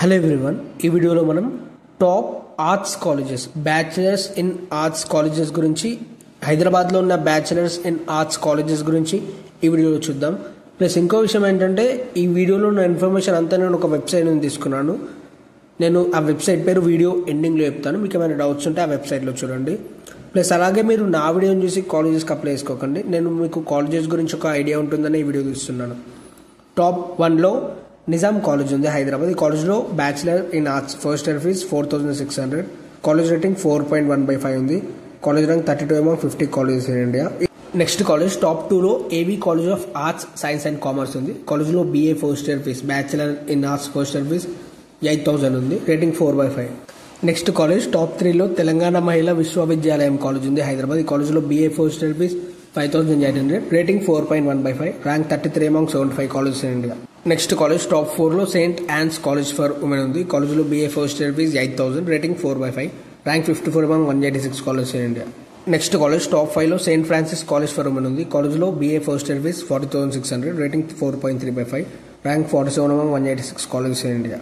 Hello everyone, ఈ వీడియోలో మనం top arts colleges, bachelors in arts colleges గురించి, హైదరాబాద్లో ఉన్న బ్యాచిలర్స్ ఇన్ ఆర్ట్స్ కాలేజెస్ గురించి ఈ వీడియోలో చూద్దాం. ప్లస్ ఇంకో విషయం ఏంటంటే, ఈ వీడియోలో ఉన్న ఇన్ఫర్మేషన్ అంతా నేను ఒక వెబ్సైట్ నుంచి తీసుకున్నాను. నేను ఆ వెబ్సైట్ పేరు వీడియో ఎండింగ్లో చెప్తాను. మీకు ఏమైనా డౌట్స్ ఉంటే ఆ వెబ్సైట్లో చూడండి. ప్లస్ అలాగే మీరు నా వీడియోని చూసి కాలేజెస్కి అప్లై చేసుకోకండి. నేను మీకు కాలేజెస్ గురించి ఒక ఐడియా ఉంటుందని ఈ వీడియో తీస్తున్నాను. టాప్ 1లో నిజాం కాలేజ్ ఉంది, హైదరాబాద్. ఈ కాలేజ్లో bachelor in arts first year fees 4600. College rating 4.1/5 ఉంది. College rank 32 among 50 colleges in India. Next college top 2లో AV college of arts, science and commerce ఉంది. కాలేజ్లో BA first year fees, bachelor in arts first year fees 8000 ఉంది. Rating 4/5. Next college top 3లో Telangana Mahila Vishwavidyalayam college ఉంది, హైదరాబాద్. ఈ కాలేజ్లో BA first year fees 5800. Rating 4.1/5. Rank 33 among 75 colleges in India. Next college top 4లో Saint Ann's college for women ఉంది. కాలేజ్లో BA first year fees 8000. Rating 4/5. Rank 54 among 186 colleges in India. Next college top 5లో Saint Francis college for women ఉంది. కాలేజ్లో BA first year fees 40,600. Rating 4.3/5. Rank 47 among 186 colleges in India.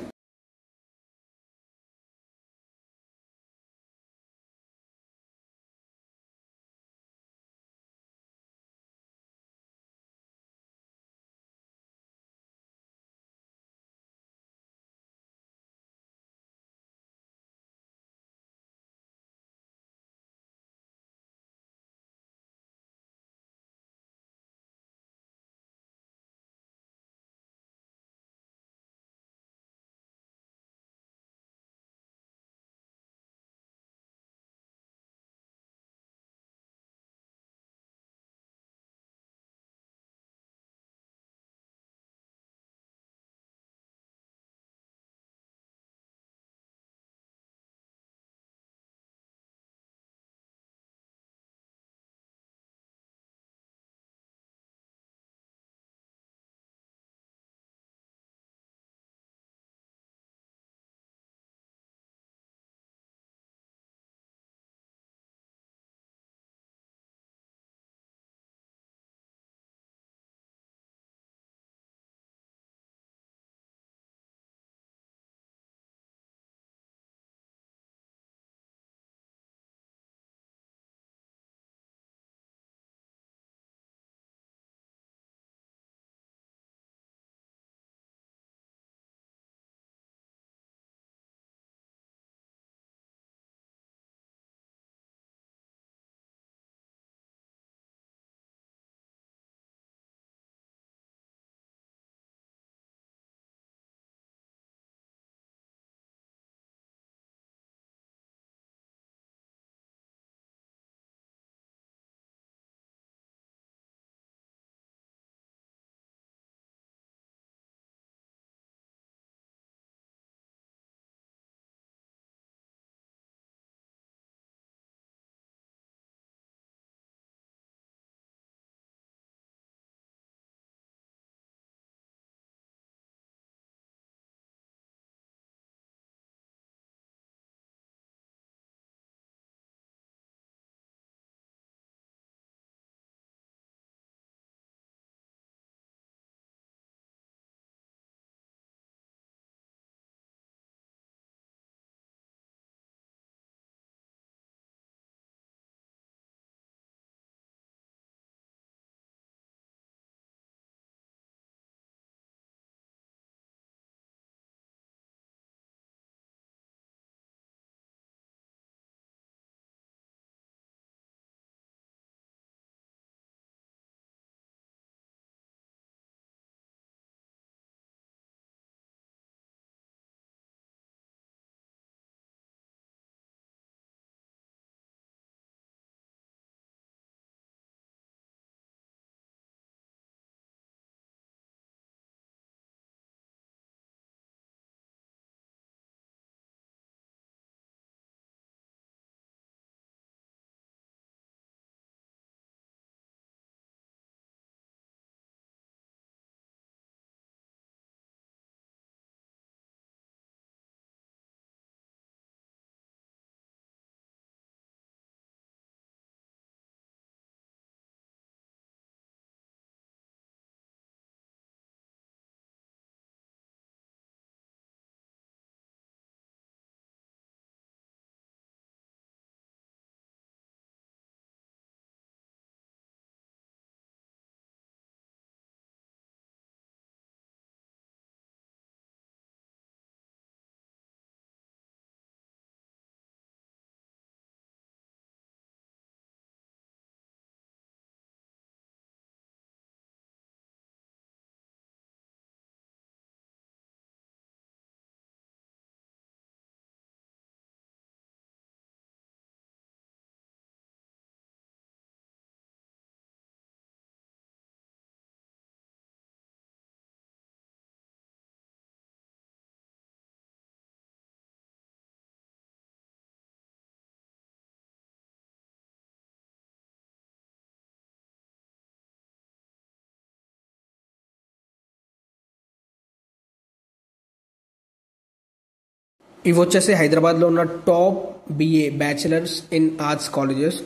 ఇవి వచ్చేసి హైదరాబాద్లో ఉన్న top BA bachelors in arts colleges.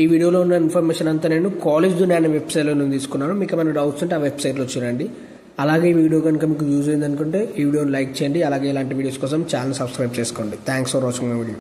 ఈ వీడియోలో ఉన్న ఇన్ఫర్మేషన్ అంతా నేను కాలేజ్ దునియా అనే వెబ్సైట్లో నుంచి తీసుకున్నాను. మీకు ఏమైనా డౌట్స్ ఉంటే ఆ వెబ్సైట్లో చూడండి. అలాగే ఈ వీడియో కనుక మీకు యూజ్ అయింది అనుకుంటే ఈ వీడియోని లైక్ చేయండి. అలాగే ఇలాంటి వీడియోస్ కోసం ఛానల్ సబ్స్క్రైబ్ చేసుకోండి. Thanks for watching my video.